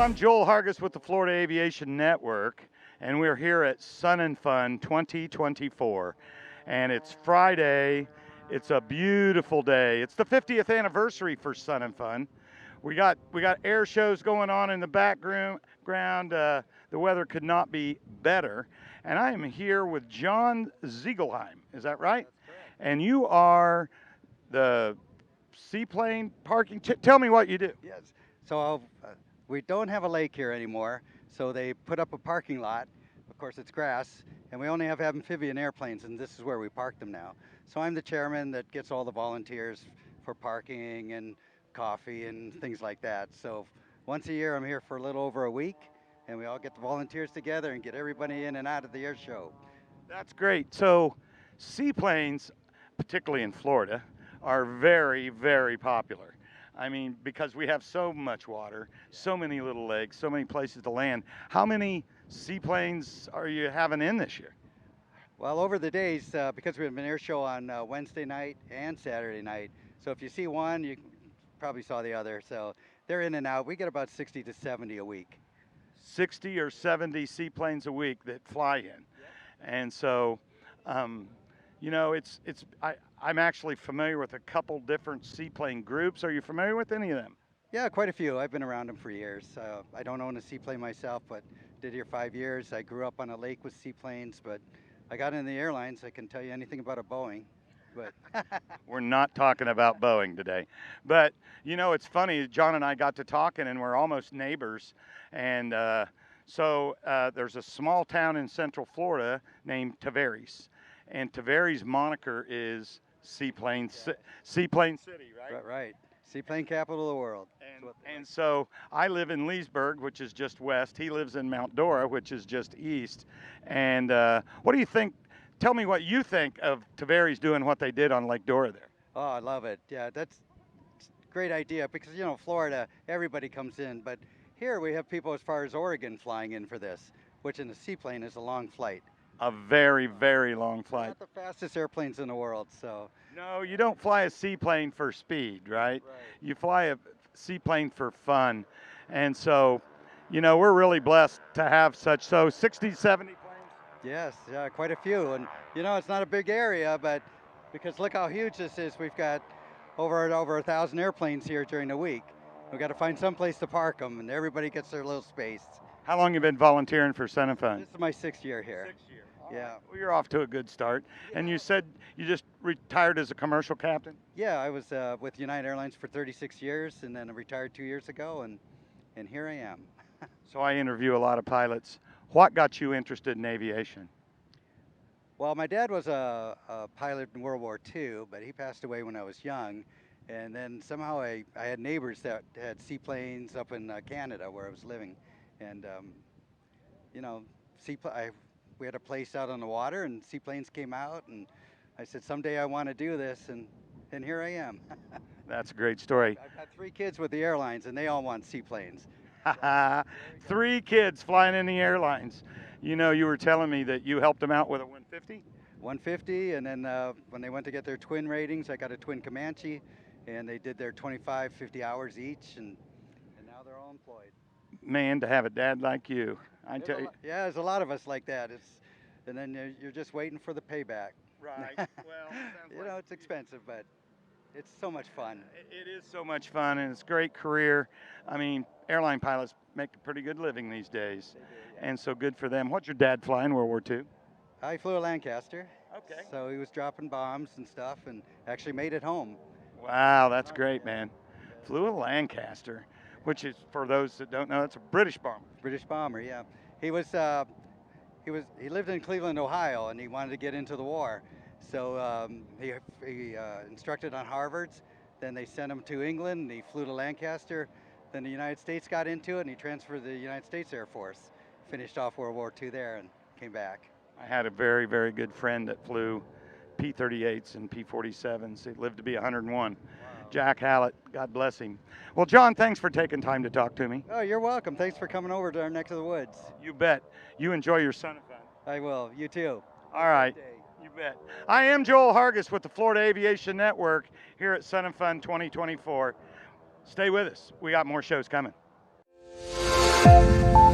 I'm Joel Hargis with the Florida Aviation Network, and we're here at Sun and Fun 2024. And it's Friday. It's a beautiful day. It's the 50th anniversary for Sun and Fun. We got air shows going on in the background. The weather could not be better. And I am here with Jon Ziegelheim. Is that right? That's correct. And you are the seaplane parking. Tell me what you do. Yes. So we don't have a lake here anymore, so they put up a parking lot. Of course, it's grass, and we only have amphibian airplanes, and this is where we park them now. So I'm the chairman that gets all the volunteers for parking and coffee and things like that. So once a year, I'm here for a little over a week, and we all get the volunteers together and get everybody in and out of the air show. That's great. So seaplanes, particularly in Florida, are very, very popular. I mean, because we have so much water, so many little lakes, so many places to land. How many seaplanes are you having in this year? Well, over the days, because we have an air show on Wednesday night and Saturday night, so if you see one, you probably saw the other. So they're in and out. We get about 60 to 70 a week. 60 or 70 seaplanes a week that fly in. Yep. And so, you know, I'm actually familiar with a couple different seaplane groups. Are you familiar with any of them? Yeah, quite a few. I've been around them for years. I don't own a seaplane myself, but did here 5 years. I grew up on a lake with seaplanes, but I got into the airlines. I can tell you anything about a Boeing, but We're not talking about Boeing today. But, you know, it's funny, John and I got to talking, and we're almost neighbors. And so there's a small town in Central Florida named Tavares. And Tavares' moniker is Seaplane City, right? right. Seaplane capital of the world. And so I live in Leesburg, which is just west. He lives in Mount Dora, which is just east. And what do you think? Tell me what you think of Tavares doing what they did on Lake Dora there. Oh, I love it. Yeah, that's a great idea because, you know, Florida, everybody comes in. But here we have people as far as Oregon flying in for this, which in a seaplane is a long flight. A very, very long flight. Not the fastest airplanes in the world, so. No, you don't fly a seaplane for speed, right? You fly a seaplane for fun. And so, you know, we're really blessed to have such, 60, 70 planes? Yes, yeah, quite a few. And, you know, it's not a big area, but because look how huge this is. We've got over 1,000 airplanes here during the week. We've got to find some place to park them, and everybody gets their little space. How long have you been volunteering for Sun and Fun? This is my 6th year here. 6 years. Yeah. Well, you're off to a good start. And you said you just retired as a commercial captain? Yeah, I was with United Airlines for 36 years, and then I retired 2 years ago, and here I am. So I interview a lot of pilots. What got you interested in aviation? Well, my dad was a pilot in World War II, but he passed away when I was young. And then somehow I had neighbors that had seaplanes up in Canada where I was living. And, you know, we had a place out on the water, and seaplanes came out, and I said, someday I want to do this, and here I am. That's a great story. I've got 3 kids with the airlines, and they all want seaplanes. 3 kids flying in the airlines. You know, you were telling me that you helped them out with a 150? 150, and then when they went to get their twin ratings, I got a twin Comanche, and they did their 25, 50 hours each, and now they're all employed. Man, to have a dad like you, I tell you. Yeah, there's a lot of us like that. And then you're just waiting for the payback. Right. Well, you know, it's expensive, but it's so much fun. It is so much fun, and it's a great career. I mean, airline pilots make a pretty good living these days. They do, yeah. And so good for them. What'd your dad fly in World War II? I flew a Lancaster. Okay. So he was dropping bombs and stuff, and actually made it home. Wow, that's great, man. Flew a Lancaster, which is, for those that don't know, it's a British bomber. British bomber, yeah. He lived in Cleveland, Ohio, and he wanted to get into the war. So he instructed on Harvard's. Then they sent him to England, and he flew to Lancaster. Then the United States got into it, and he transferred to the United States Air Force. Finished off World War II there and came back. I had a very, very good friend that flew P-38s and P-47s. He lived to be 101. Wow. Jack Hallett, God bless him. Well, John, thanks for taking time to talk to me. Oh, you're welcome. Thanks for coming over to our neck of the woods. You bet. You enjoy your Sun and Fun. I will. You too. All right. You bet. I am Joel Hargis with the Florida Aviation Network here at Sun and Fun 2024. Stay with us. We got more shows coming. Bye.